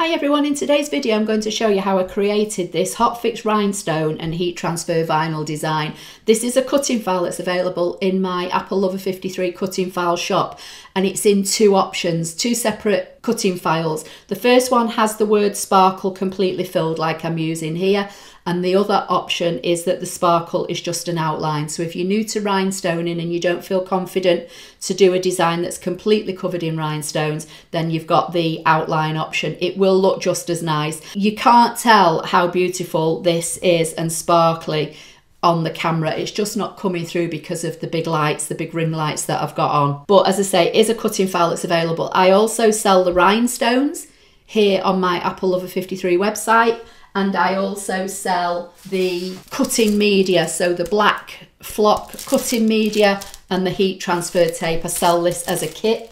Hi everyone, in today's video I'm going to show you how I created this hotfix rhinestone and heat transfer vinyl design. This is a cutting file that's available in my Apple Lover 53 cutting file shop, and it's in two options, two separate cutting files. The first one has the word sparkle completely filled like I'm using here, and the other option is that the sparkle is just an outline. So if you're new to rhinestoning and you don't feel confident to do a design that's completely covered in rhinestones, then you've got the outline option. It will look just as nice. You can't tell how beautiful this is and sparkly on the camera. It's just not coming through because of the big lights, the big ring lights that I've got on. But as I say, it is a cutting file that's available. I also sell the rhinestones here on my Apple Lover 53 website. And I also sell the cutting media, so the black flock cutting media and the heat transfer tape. I sell this as a kit.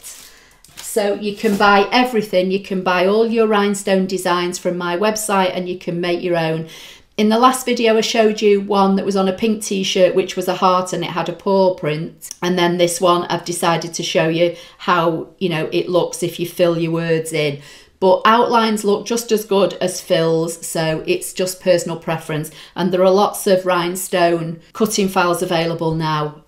So you can buy everything. You can buy all your rhinestone designs from my website and you can make your own. In the last video I showed you one that was on a pink t-shirt which was a heart and it had a paw print. And then this one I've decided to show you how, it looks if you fill your words in. But outlines look just as good as fills, so it's just personal preference. And there are lots of rhinestone cutting files available now,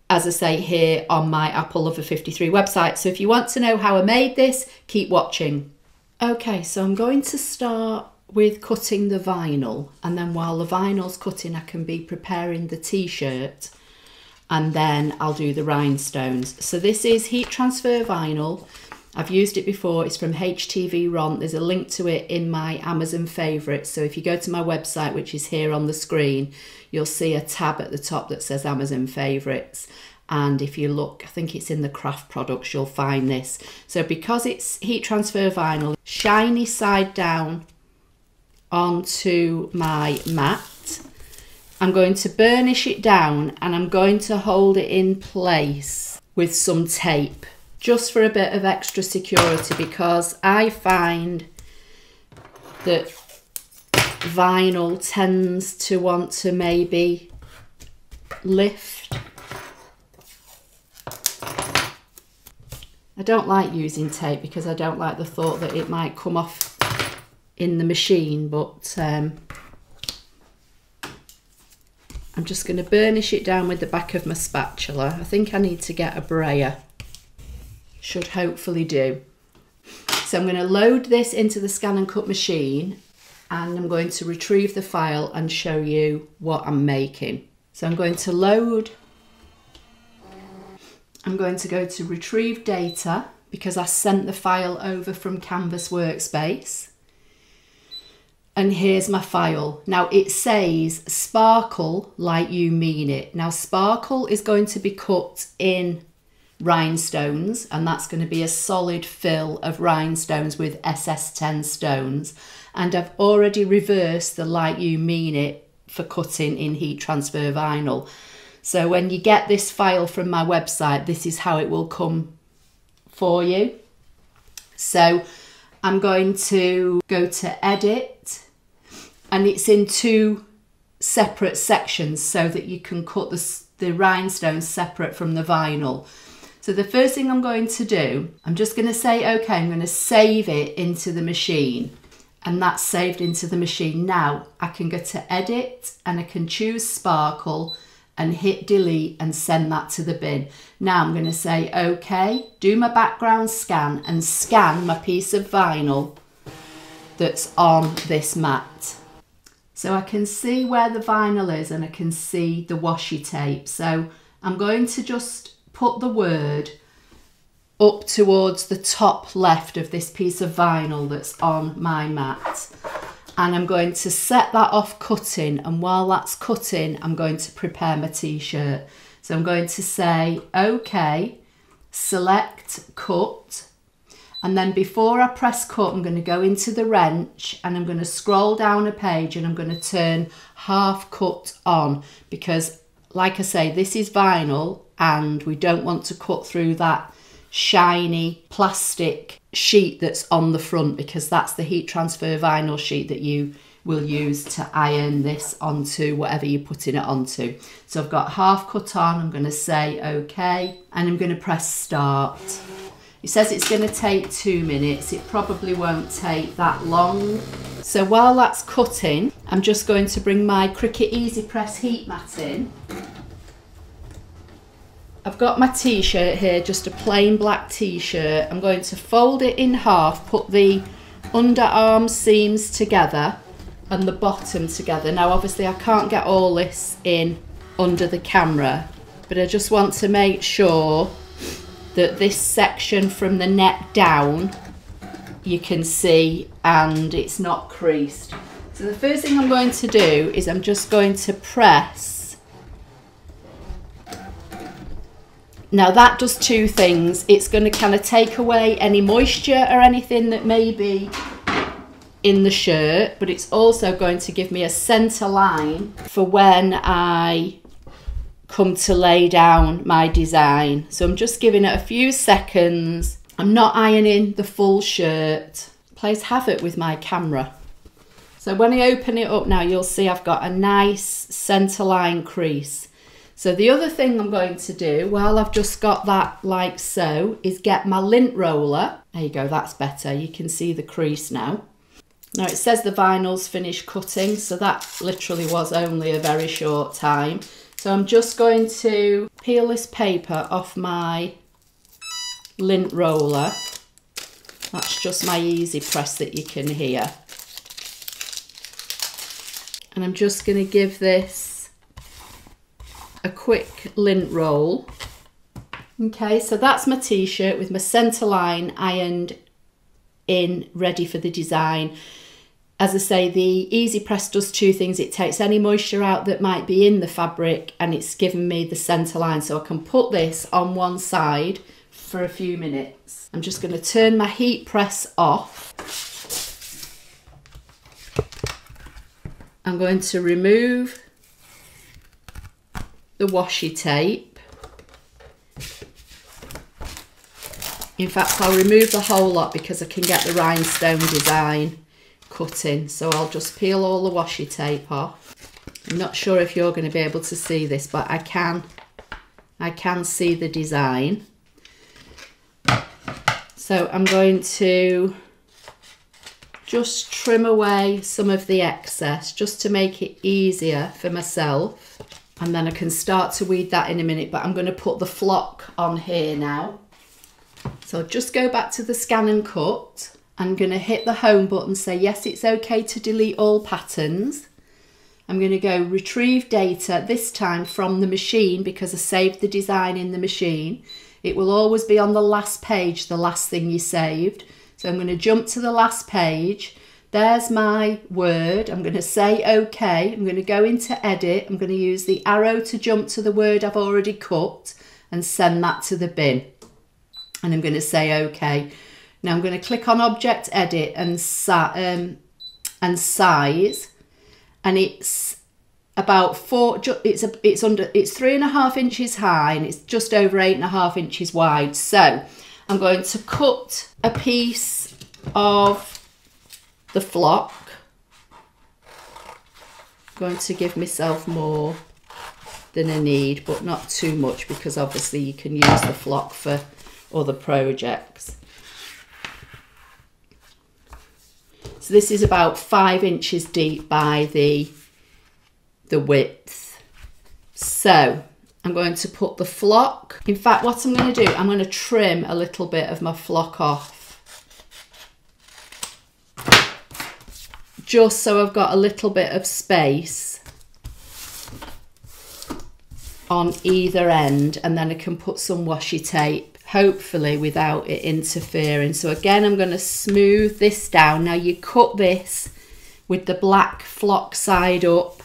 as I say, here on my Apple Lover 53 website. So if you want to know how I made this, keep watching. Okay, so I'm going to start with cutting the vinyl, and then while the vinyl's cutting, I can be preparing the t-shirt, and then I'll do the rhinestones. So this is heat transfer vinyl. I've used it before. It's from HTV RON. There's a link to it in my Amazon favourites. So if you go to my website, which is here on the screen, you'll see a tab at the top that says Amazon favourites. And if you look, I think it's in the craft products, you'll find this. So because it's heat transfer vinyl, shiny side down onto my mat, I'm going to burnish it down and I'm going to hold it in place with some tape, just for a bit of extra security, because I find that vinyl tends to want to maybe lift. I don't like using tape because I don't like the thought that it might come off in the machine, but I'm just going to burnish it down with the back of my spatula. I think I need to get a brayer. Should hopefully do. So I'm going to load this into the ScanNCut machine and I'm going to retrieve the file and show you what I'm making. So I'm going to load. I'm going to go to retrieve data because I sent the file over from Canvas Workspace. And here's my file. Now it says sparkle like you mean it. Now sparkle is going to be cut in rhinestones, and that's going to be a solid fill of rhinestones with SS10 stones, and I've already reversed the like you mean it for cutting in heat transfer vinyl. So when you get this file from my website, this is how it will come for you. So I'm going to go to edit, and it's in two separate sections so that you can cut the rhinestones separate from the vinyl. So the first thing I'm going to do, I'm just going to say, okay, I'm going to save it into the machine, and that's saved into the machine. Now I can go to edit and I can choose sparkle and hit delete and send that to the bin. Now I'm going to say, okay, do my background scan and scan my piece of vinyl that's on this mat. So I can see where the vinyl is and I can see the washi tape. So I'm going to just put the word up towards the top left of this piece of vinyl that's on my mat, and I'm going to set that off cutting, and while that's cutting I'm going to prepare my t-shirt. So I'm going to say okay, select cut, and then before I press cut I'm going to go into the wrench and I'm going to scroll down a page and I'm going to turn half cut on, because like I say, this is vinyl and we don't want to cut through that shiny plastic sheet that's on the front, because that's the heat transfer vinyl sheet that you will use to iron this onto whatever you're putting it onto. So I've got half cut on, I'm going to say okay, and I'm going to press start. It says it's going to take 2 minutes. It probably won't take that long. So while that's cutting, I'm just going to bring my Cricut Easy Press heat mat in. I've got my t-shirt here, just a plain black t-shirt. I'm going to fold it in half, put the underarm seams together and the bottom together. Now obviously I can't get all this in under the camera, but I just want to make sure that this section from the neck down you can see and it's not creased. So the first thing I'm going to do is I'm just going to press. Now that does two things. It's going to kind of take away any moisture or anything that may be in the shirt, but it's also going to give me a centre line for when I come to lay down my design. So I'm just giving it a few seconds. I'm not ironing the full shirt. It plays havoc with my camera. So when I open it up now, you'll see I've got a nice centre line crease. So the other thing I'm going to do, while I've just got that like so, is get my lint roller. There you go, that's better. You can see the crease now. Now it says the vinyl's finished cutting, so that literally was only a very short time. So I'm just going to peel this paper off my lint roller. That's just my easy press that you can hear. And I'm just going to give this a quick lint roll. Okay, so that's my t-shirt with my centre line ironed in, ready for the design. As I say, the Easy Press does two things. It takes any moisture out that might be in the fabric and it's given me the centre line, so I can put this on one side for a few minutes. I'm just going to turn my heat press off. I'm going to remove the washi tape. In fact, I'll remove the whole lot because I can get the rhinestone design cut in. So I'll just peel all the washi tape off. I'm not sure if you're going to be able to see this, but I can see the design. So I'm going to just trim away some of the excess just to make it easier for myself. And then I can start to weed that in a minute, but I'm going to put the flock on here now. So just go back to the ScanNCut. I'm going to hit the home button, say yes, it's okay to delete all patterns. I'm going to go retrieve data, this time from the machine because I saved the design in the machine. It will always be on the last page, the last thing you saved. So I'm going to jump to the last page. There's my word. I'm going to say OK. I'm going to go into edit. I'm going to use the arrow to jump to the word I've already cut and send that to the bin. And I'm going to say OK. Now I'm going to click on object edit and size. And it's about it's 3.5 inches high and it's just over 8.5 inches wide. So I'm going to cut a piece of the flock. I'm going to give myself more than I need, but not too much because obviously you can use the flock for other projects. So this is about 5 inches deep by the width. So I'm going to put the flock. In fact, what I'm going to do, I'm going to trim a little bit of my flock off. Just so I've got a little bit of space on either end, and then I can put some washi tape, hopefully without it interfering. So again, I'm going to smooth this down. Now you cut this with the black flock side up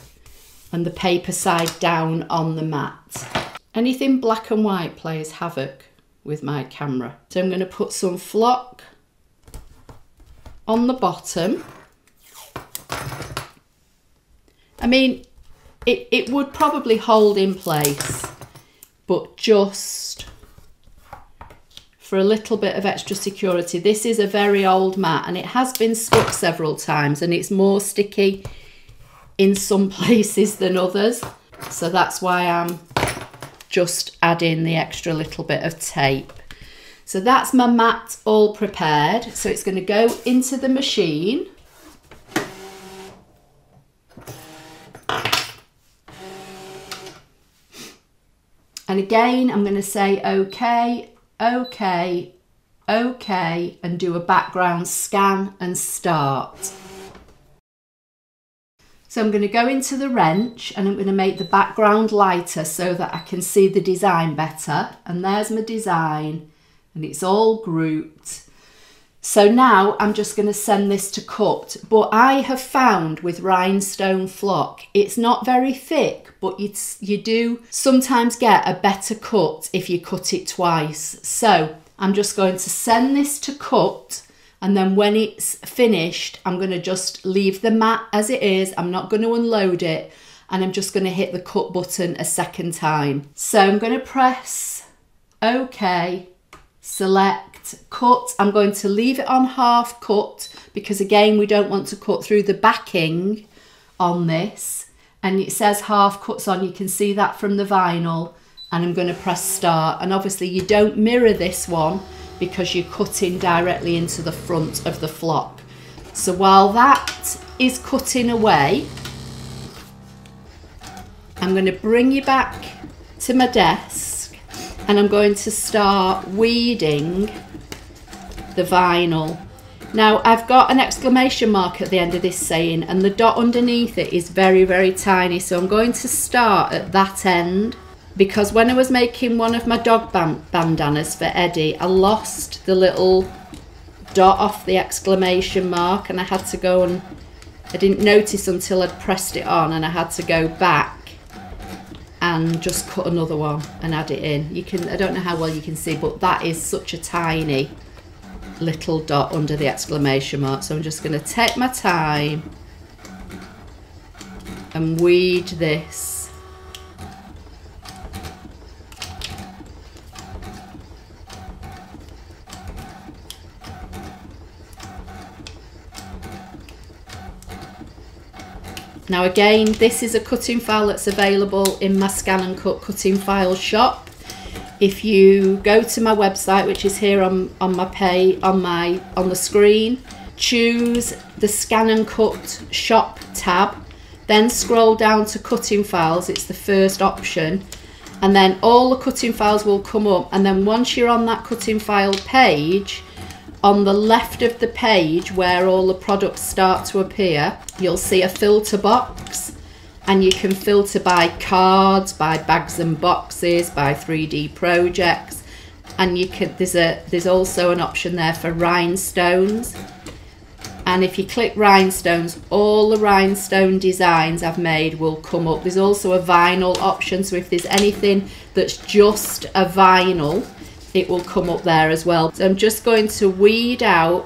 and the paper side down on the mat. Anything black and white plays havoc with my camera. So I'm going to put some flock on the bottom. I mean, it would probably hold in place, but just for a little bit of extra security. This is a very old mat and it has been stuck several times and it's more sticky in some places than others. So that's why I'm just adding the extra little bit of tape. So that's my mat all prepared. So it's going to go into the machine. And again, I'm going to say okay, okay, okay, and do a background scan and start. So I'm going to go into the wrench and I'm going to make the background lighter so that I can see the design better. And there's my design and it's all grouped. So now I'm just going to send this to cut. But I have found with rhinestone flock, it's not very thick, but you do sometimes get a better cut if you cut it twice. So I'm just going to send this to cut. And then when it's finished, I'm going to just leave the mat as it is. I'm not going to unload it. And I'm just going to hit the cut button a second time. So I'm going to press OK, select, cut. I'm going to leave it on half cut because again, we don't want to cut through the backing on this. And it says half cuts on. You can see that from the vinyl. And I'm going to press start. And obviously you don't mirror this one, because you're cutting directly into the front of the flock. So while that is cutting away, I'm going to bring you back to my desk and I'm going to start weeding the vinyl. Now I've got an exclamation mark at the end of this saying and the dot underneath it is very, very tiny. So I'm going to start at that end, because when I was making one of my dog bandanas for Eddie, I lost the little dot off the exclamation mark and I had to go and, I didn't notice until I'd pressed it on, and I had to go back and just cut another one and add it in. You can, I don't know how well you can see, but that is such a tiny little dot under the exclamation mark. So I'm just going to take my time and weed this. Now again, this is a cutting file that's available in my ScanNCut cutting file shop. If you go to my website, which is here on my page, on the screen, choose the ScanNCut shop tab, then scroll down to cutting files, it's the first option, and then all the cutting files will come up. And then once you're on that cutting file page, on the left of the page where all the products start to appear, you'll see a filter box, and you can filter by cards, by bags and boxes, by 3D projects, and you can, there's also an option there for rhinestones. And if you click rhinestones, all the rhinestone designs I've made will come up. There's also a vinyl option, so if there's anything that's just a vinyl, it will come up there as well. So I'm just going to weed out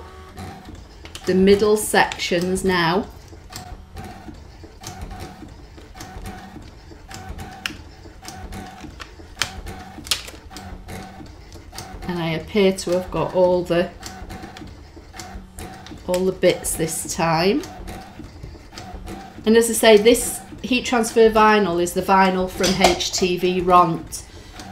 the middle sections now. And I appear to have got all the bits this time. And as I say, this heat transfer vinyl is the vinyl from HTV Ront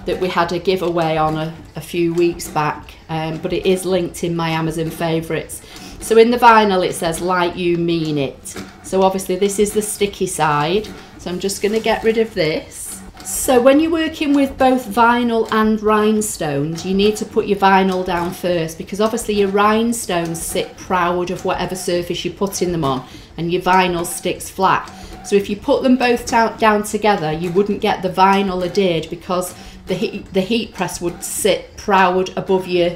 that we had a giveaway on a few weeks back, but it is linked in my Amazon favourites. So in the vinyl it says like you mean it. So obviously this is the sticky side, so I'm just going to get rid of this. So when you're working with both vinyl and rhinestones, you need to put your vinyl down first, because obviously your rhinestones sit proud of whatever surface you're putting them on, and your vinyl sticks flat. So if you put them both down together, you wouldn't get the vinyl adhered, because the heat press would sit proud above your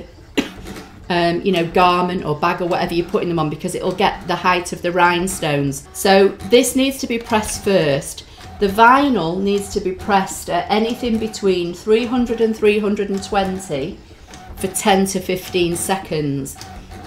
you know, garment or bag or whatever you're putting them on, because it'll get the height of the rhinestones. So this needs to be pressed first. The vinyl needs to be pressed at anything between 300 and 320 for 10 to 15 seconds.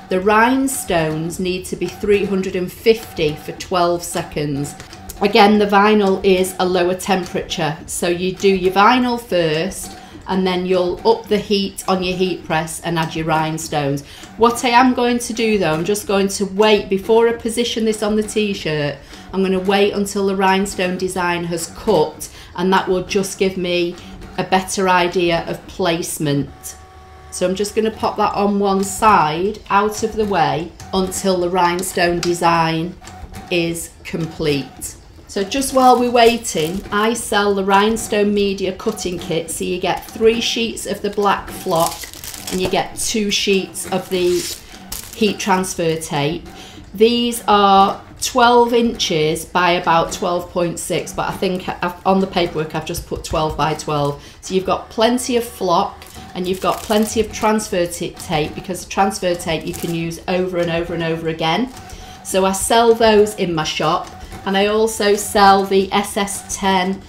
The rhinestones need to be 350 for 12 seconds. Again, the vinyl is a lower temperature, so you do your vinyl first and then you'll up the heat on your heat press and add your rhinestones. What I am going to do though, I'm just going to wait before I position this on the t-shirt. I'm going to wait until the rhinestone design has cut, and that will just give me a better idea of placement. So I'm just going to pop that on one side out of the way until the rhinestone design is complete. So just while we're waiting, I sell the rhinestone media cutting kit. So you get 3 sheets of the black flock and you get 2 sheets of the heat transfer tape. These are 12 inches by about 12.6, but I think on the paperwork I've just put 12 by 12. So you've got plenty of flock and you've got plenty of transfer tape, because the transfer tape you can use over and over and over again. So I sell those in my shop, and I also sell the SS10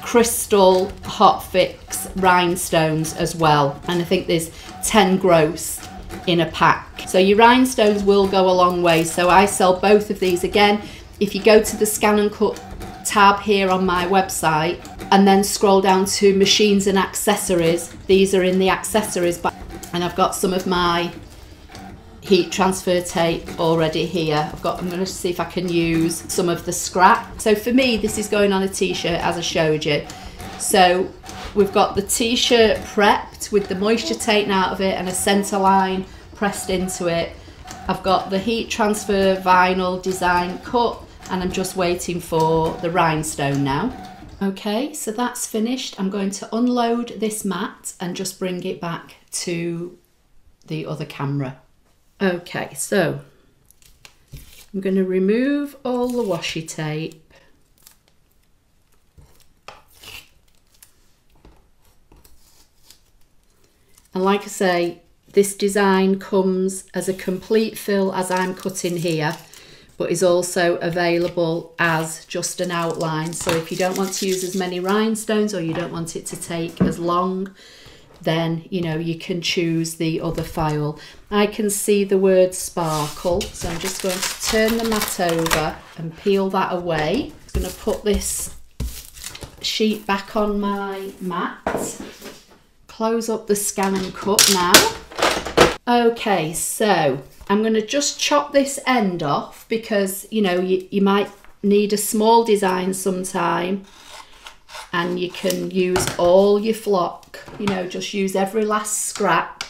crystal hot fix rhinestones as well, and I think there's 10 gross in a pack. So your rhinestones will go a long way. So I sell both of these. Again, if you go to the ScanNCut tab here on my website and then scroll down to machines and accessories, these are in the accessories, and I've got some of my heat transfer tape already here. I'm going to see if I can use some of the scrap. So for me, this is going on a t-shirt, as I showed you. So we've got the t-shirt prepped with the moisture taken out of it and a centre line pressed into it. I've got the heat transfer vinyl design cut, and I'm just waiting for the rhinestone now. Okay, so that's finished. I'm going to unload this mat and just bring it back to the other camera. Okay, so I'm going to remove all the washi tape. And like I say, this design comes as a complete fill as I'm cutting here, but is also available as just an outline. So if you don't want to use as many rhinestones, or you don't want it to take as long, then you can choose the other file. I can see the word sparkle, so I'm just going to turn the mat over and peel that away. I'm going to put this sheet back on my mat. Close up the ScanNCut now. Okay, so I'm going to just chop this end off, because you might need a small design sometime, and you can use all your flock, just use every last scrap.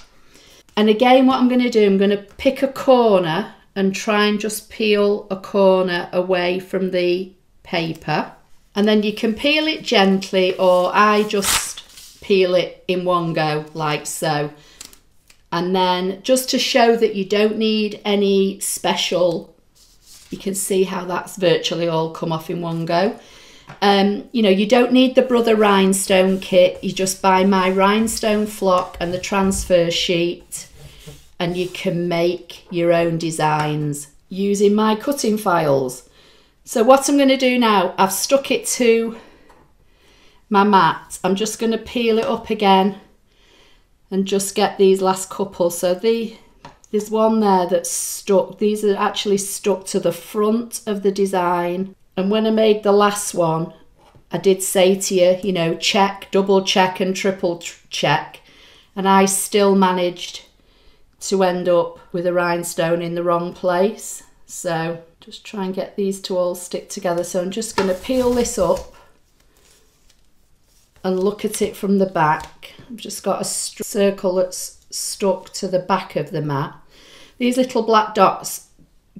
And again, what I'm going to do, I'm going to pick a corner and try and just peel a corner away from the paper, and then you can peel it gently, or I just peel it in one go like so. And then just to show that you don't need any special, you can see how that's virtually all come off in one go. You don't need the Brother Rhinestone kit. You just buy my rhinestone flock and the transfer sheet, and you can make your own designs using my cutting files. So what I'm going to do now, I've stuck it to my mat. I'm just going to peel it up again and just get these last couple. So there's one there that's stuck. These are actually stuck to the front of the design. And when I made the last one, I did say to you, check, double check and triple check. And I still managed to end up with a rhinestone in the wrong place. So just try and get these to all stick together. So I'm just going to peel this up and look at it from the back. I've just got a circle that's stuck to the back of the mat. These little black dots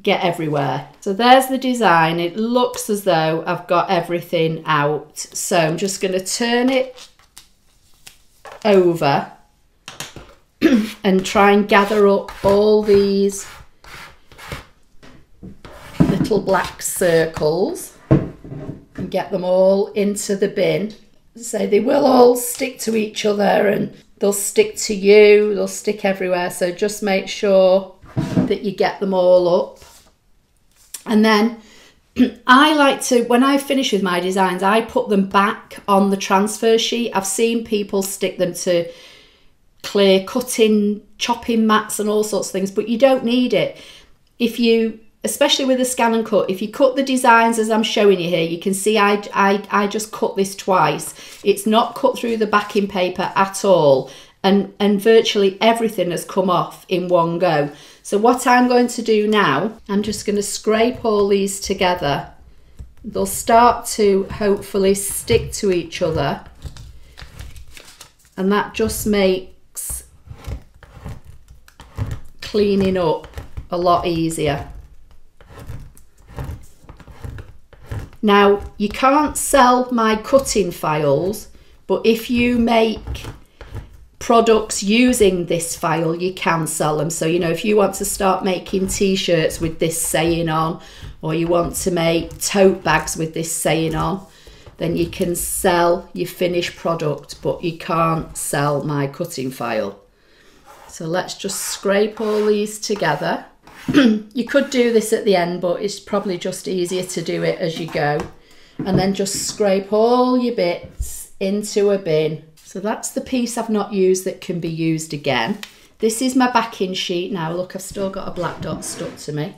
get everywhere. So there's the design. It looks as though I've got everything out. So I'm just going to turn it over and try and gather up all these little black circles and get them all into the bin. So they will all stick to each other, and they'll stick to you, they'll stick everywhere. So just make sure that you get them all up. And then I like to, when I finish with my designs, I put them back on the transfer sheet. I've seen people stick them to clear cutting, chopping mats and all sorts of things, but you don't need it. If you, especially with a ScanNCut, if you cut the designs as I'm showing you here, you can see I just cut this twice. It's not cut through the backing paper at all, and virtually everything has come off in one go. So what I'm going to do now, I'm just going to scrape all these together. They'll start to hopefully stick to each other, and that just makes cleaning up a lot easier. Now, you can't sell my cutting files, but if you make products using this file, you can sell them. So, you know, if you want to start making t-shirts with this saying on, or you want to make tote bags with this saying on, then you can sell your finished product, but you can't sell my cutting file. So let's just scrape all these together. You could do this at the end, but it's probably just easier to do it as you go. And then just scrape all your bits into a bin. So that's the piece I've not used that can be used again. This is my backing sheet now. Look, I've still got a black dot stuck to me.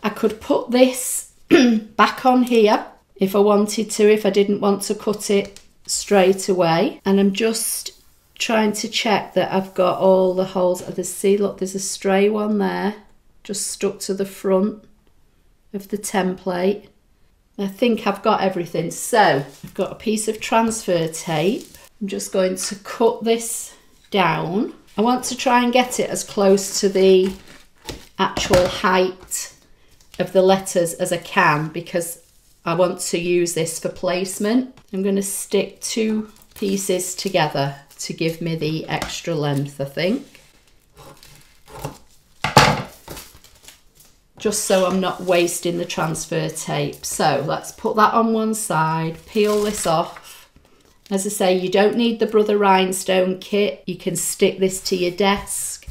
I could put this back on here if I wanted to, if I didn't want to cut it straight away. And I'm just trying to check that I've got all the holes. See, look, there's a stray one there, just stuck to the front of the template. I think I've got everything. So I've got a piece of transfer tape. I'm just going to cut this down. I want to try and get it as close to the actual height of the letters as I can, because I want to use this for placement. I'm going to stick 2 pieces together to give me the extra length, I think. Just so I'm not wasting the transfer tape. So let's put that on one side, peel this off. As I say, you don't need the Brother Rhinestone kit. You can stick this to your desk.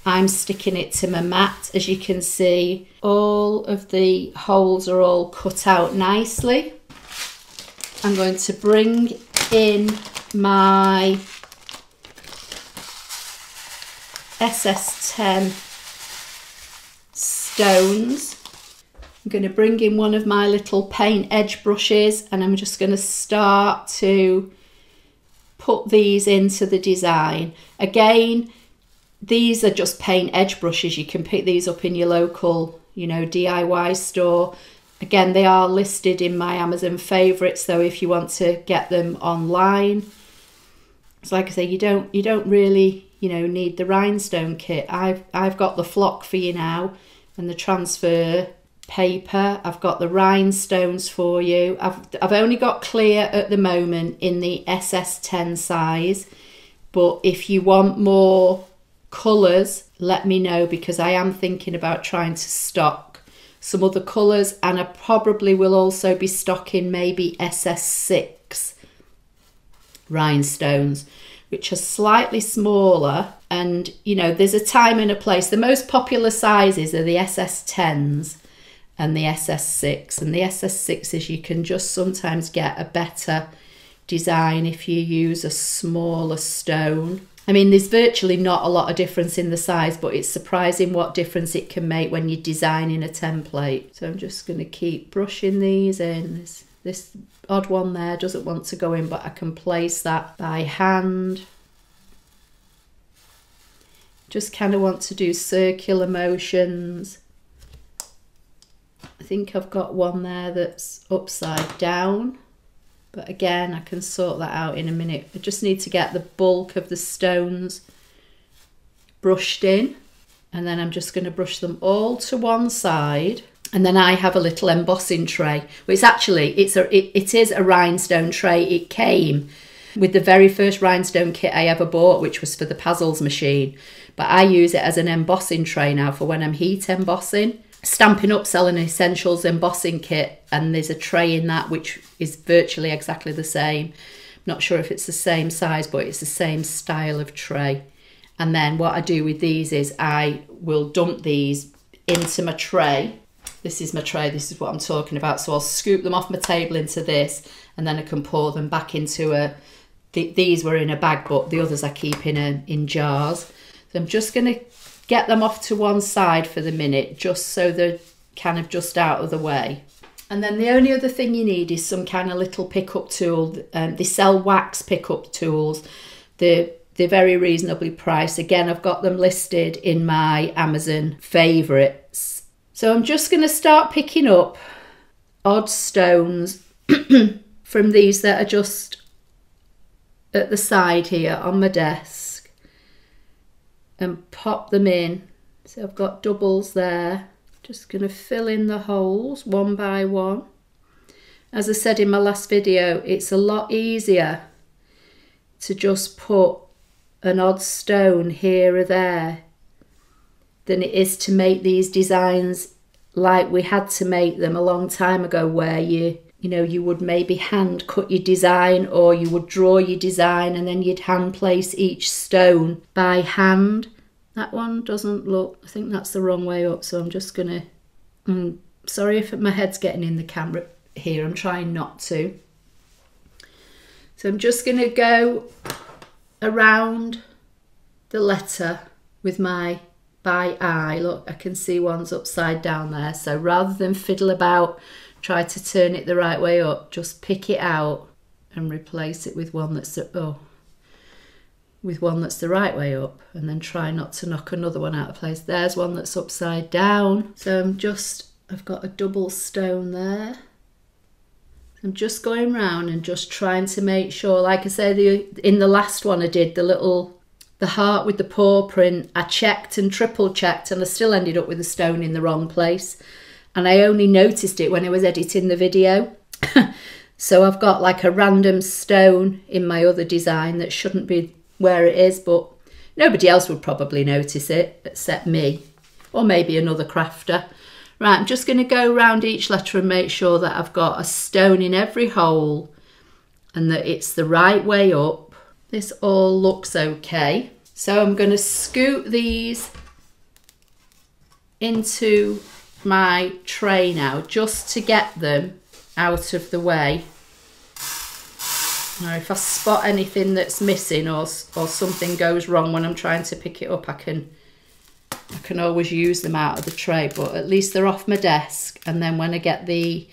I'm sticking it to my mat. As you can see, all of the holes are all cut out nicely. I'm going to bring in my SS10 stones. I'm going to bring in one of my little paint edge brushes, and I'm just going to start to put these into the design. Again, these are just paint edge brushes. You can pick these up in your local, you know, DIY store. Again, they are listed in my Amazon favorites, though, if you want to get them online. So like I say, you don't really, you know, need the rhinestone kit. I've got the flock for you now, and the transfer paper. I've got the rhinestones for you. I've only got clear at the moment in the SS10 size, but if you want more colours, let me know, because I am thinking about trying to stock some other colours, and I probably will also be stocking maybe SS6 rhinestones, which are slightly smaller. And you know, there's a time and a place. The most popular sizes are the SS10s and the SS6, and the SS6s you can just sometimes get a better design if you use a smaller stone. I mean, there's virtually not a lot of difference in the size, but it's surprising what difference it can make when you're designing a template. So I'm just going to keep brushing these in. This odd one there doesn't want to go in, but I can place that by hand. Just kind of want to do circular motions. I think I've got one there that's upside down, but again, I can sort that out in a minute. I just need to get the bulk of the stones brushed in, and then I'm just going to brush them all to one side. And then I have a little embossing tray. Well, it is a rhinestone tray. It came with the very first rhinestone kit I ever bought, which was for the puzzles machine. But I use it as an embossing tray now for when I'm heat embossing. Stampin' Up selling an essentials embossing kit, and there's a tray in that which is virtually exactly the same. I'm not sure if it's the same size, but it's the same style of tray. And then what I do with these is I will dump these into my tray. This is my tray, this is what I'm talking about. So I'll scoop them off my table into this, and then I can pour them back into these were in a bag, but the others I keep in jars. So I'm just going to get them off to one side for the minute, just so they're kind of just out of the way. And then the only other thing you need is some kind of little pickup tool. They sell wax pickup tools. They're very reasonably priced. Again, I've got them listed in my Amazon favourites. So I'm just going to start picking up odd stones from these that are just at the side here on my desk, and pop them in So I've got doubles there. Just going to fill in the holes one by one. As I said in my last video, it's a lot easier to just put an odd stone here or there than it is to make these designs like we had to make them a long time ago, where you would maybe hand cut your design, or you would draw your design and then you'd hand place each stone by hand. That one doesn't look, I think that's the wrong way up, so I'm just gonna, sorry if my head's getting in the camera here, I'm trying not to. So I'm just gonna go around the letter with my by eye. Look, I can see one's upside down there, so rather than fiddle about, try to turn it the right way up, just pick it out and replace it with one that's the right way up, and then try not to knock another one out of place. There's one that's upside down. So I've got a double stone there. I'm just going round and just trying to make sure, like I said, in the last one I did the heart with the paw print, I checked and triple checked, and I still ended up with a stone in the wrong place. And I only noticed it when I was editing the video. So I've got like a random stone in my other design that shouldn't be where it is, but nobody else would probably notice it except me, or maybe another crafter. Right, I'm just going to go around each letter and make sure that I've got a stone in every hole and that it's the right way up. This all looks okay. So I'm going to scoot these into my tray now, just to get them out of the way. Now if I spot anything that's missing or something goes wrong when I'm trying to pick it up, I can always use them out of the tray, but at least they're off my desk. And then when I get the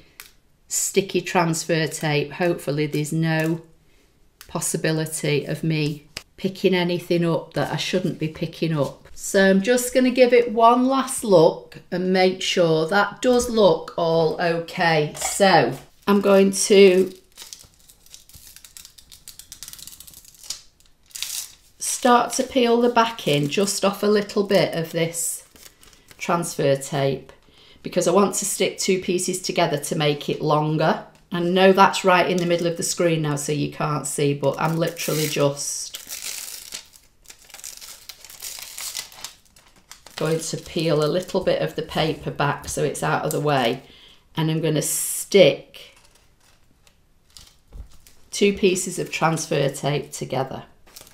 sticky transfer tape, hopefully there's no possibility of me picking anything up that I shouldn't be picking up. So I'm just going to give it one last look and make sure that does look all okay. So I'm going to start to peel the backing just off a little bit of this transfer tape, because I want to stick two pieces together to make it longer. I know that's right in the middle of the screen now, so you can't see, but I'm literally just going to peel a little bit of the paper back so it's out of the way, and I'm going to stick two pieces of transfer tape together.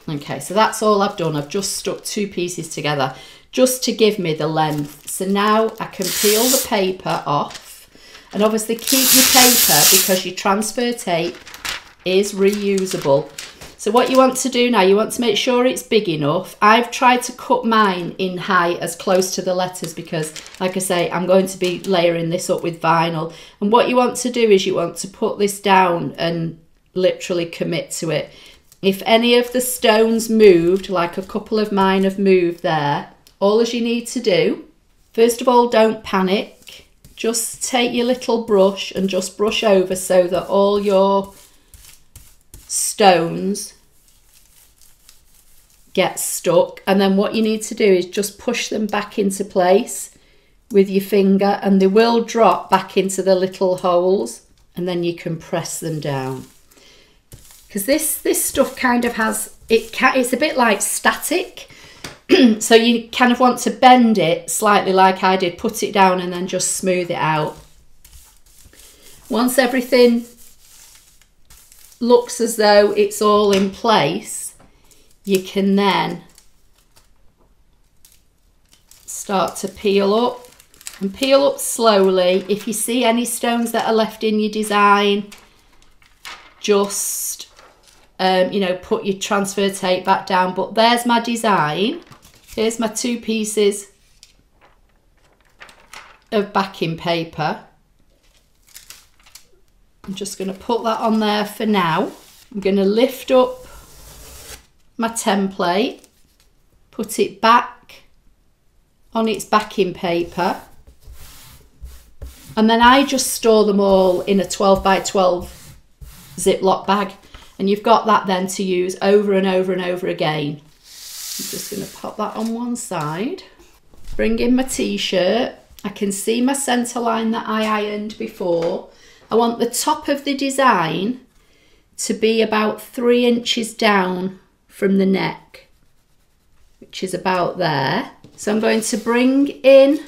Okay, so that's all I've done. I've just stuck two pieces together just to give me the length. So now I can peel the paper off, and obviously keep your paper because your transfer tape is reusable. So what you want to do now, you want to make sure it's big enough. I've tried to cut mine in height as close to the letters because, like I say, I'm going to be layering this up with vinyl. And what you want to do is you want to put this down and literally commit to it. If any of the stones moved, like a couple of mine have moved there, all as you need to do, first of all, don't panic. Just take your little brush and just brush over so that all your stones get stuck. And then what you need to do is just push them back into place with your finger, and they will drop back into the little holes, and then you can press them down. Because this stuff kind of has, it's a bit like static. So you kind of want to bend it slightly like I did, put it down and then just smooth it out. Once everything looks as though it's all in place, you can then start to peel up, and peel up slowly. If you see any stones that are left in your design, just you know, put your transfer tape back down. But there's my design. Here's my two pieces of backing paper. I'm just going to put that on there for now. I'm going to lift up my template, put it back on its backing paper, and then I just store them all in a 12 by 12 Ziploc bag, and you've got that then to use over and over and over again. I'm just going to pop that on one side. bring in my t-shirt. I can see my centre line that I ironed before. I want the top of the design to be about 3 inches down from the neck, which is about there. So I'm going to bring in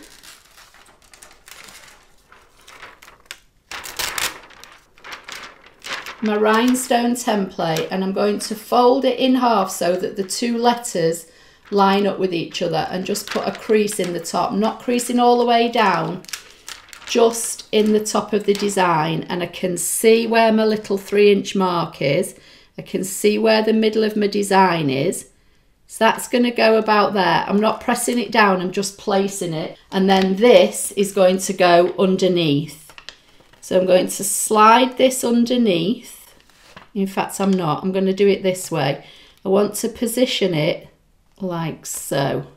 my rhinestone template and I'm going to fold it in half so that the 2 letters line up with each other, and just put a crease in the top, not creasing all the way down, just in the top of the design. And I can see where my little 3-inch mark is. I can see where the middle of my design is. So that's going to go about there. I'm not pressing it down, I'm just placing it. And then this is going to go underneath. So I'm going to slide this underneath. In fact, I'm not. I'm going to do it this way. I want to position it like so.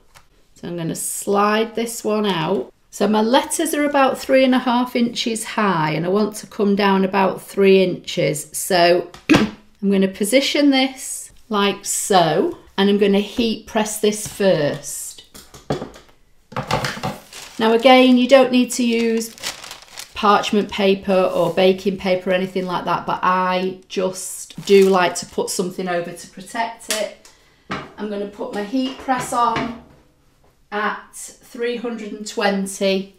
So I'm going to slide this one out. So my letters are about 3.5 inches high and I want to come down about 3 inches. So I'm going to position this like so, and I'm going to heat press this first. Now again, you don't need to use parchment paper or baking paper or anything like that, but I just do like to put something over to protect it. I'm going to put my heat press on at 320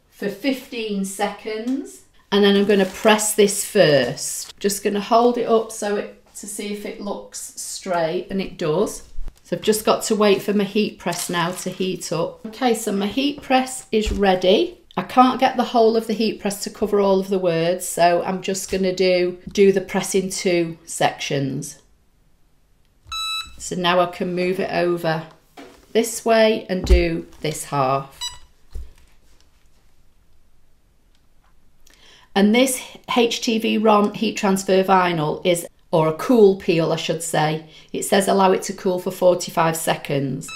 for 15 seconds, and then I'm going to press this first. Just going to hold it up to see if it looks straight, and it does. So I've just got to wait for my heat press now to heat up. Okay, so my heat press is ready. I can't get the whole of the heat press to cover all of the words, so I'm just going to do the press in 2 sections. So now I can move it over this way and do this half. And this HTV RON heat transfer vinyl is, or a cool peel I should say, it says allow it to cool for 45 seconds.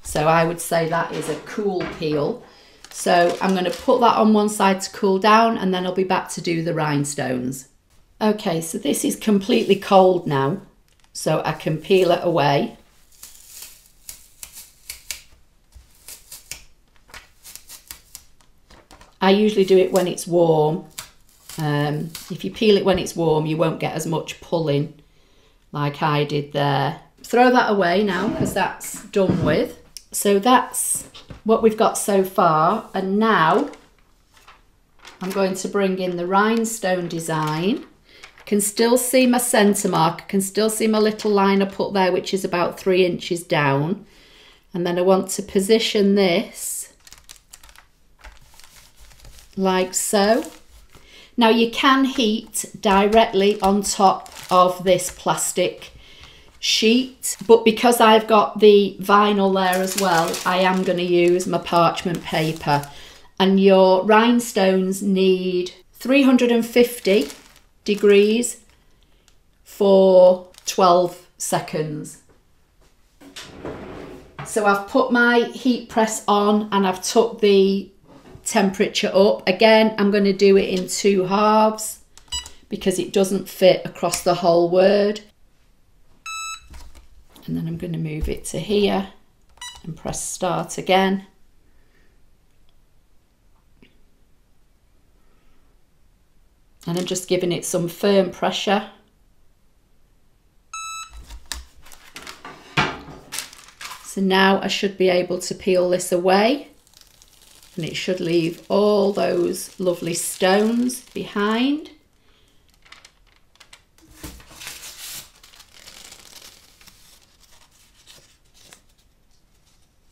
So I would say that is a cool peel. So I'm going to put that on one side to cool down, and then I'll be back to do the rhinestones. Okay, so this is completely cold now, so I can peel it away. I usually do it when it's warm. If you peel it when it's warm, you won't get as much pulling like I did there. Throw that away now because that's done with. So that's what we've got so far, and now I'm going to bring in the rhinestone design. I can still see my centre mark, I can still see my little line I put there, which is about 3 inches down, and then I want to position this like so. Now you can heat directly on top of this plastic sheet, but because I've got the vinyl there as well, I am going to use my parchment paper, and your rhinestones need 350 degrees for 12 seconds. So I've put my heat press on and I've took the temperature up. Again, I'm going to do it in 2 halves because it doesn't fit across the whole word. And then I'm going to move it to here and press start again. And I'm just giving it some firm pressure. So now I should be able to peel this away, and it should leave all those lovely stones behind.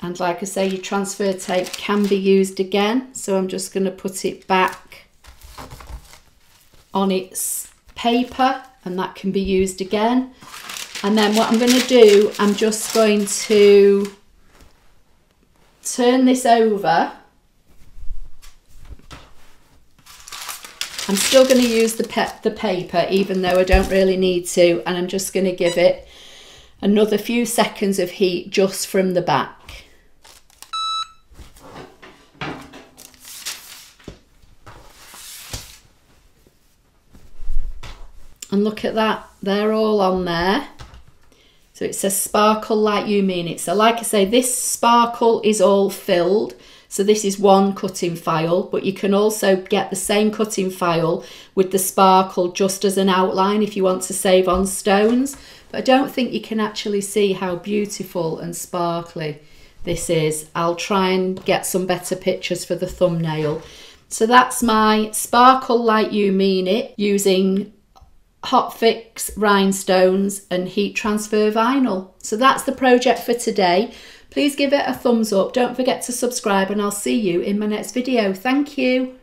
And like I say, your transfer tape can be used again. So I'm just going to put it back on its paper, and that can be used again. And then what I'm going to do, I'm just going to turn this over. I'm still going to use the paper, even though I don't really need to. And I'm just going to give it another few seconds of heat just from the back. And look at that, they're all on there. So it says sparkle like you mean it. So like I say, this sparkle is all filled. So this is one cutting file, but you can also get the same cutting file with the sparkle just as an outline if you want to save on stones. But I don't think you can actually see how beautiful and sparkly this is. I'll try and get some better pictures for the thumbnail. So that's my sparkle like you mean it using hot fix rhinestones and heat transfer vinyl. So that's the project for today. Please give it a thumbs up. Don't forget to subscribe and I'll see you in my next video. Thank you.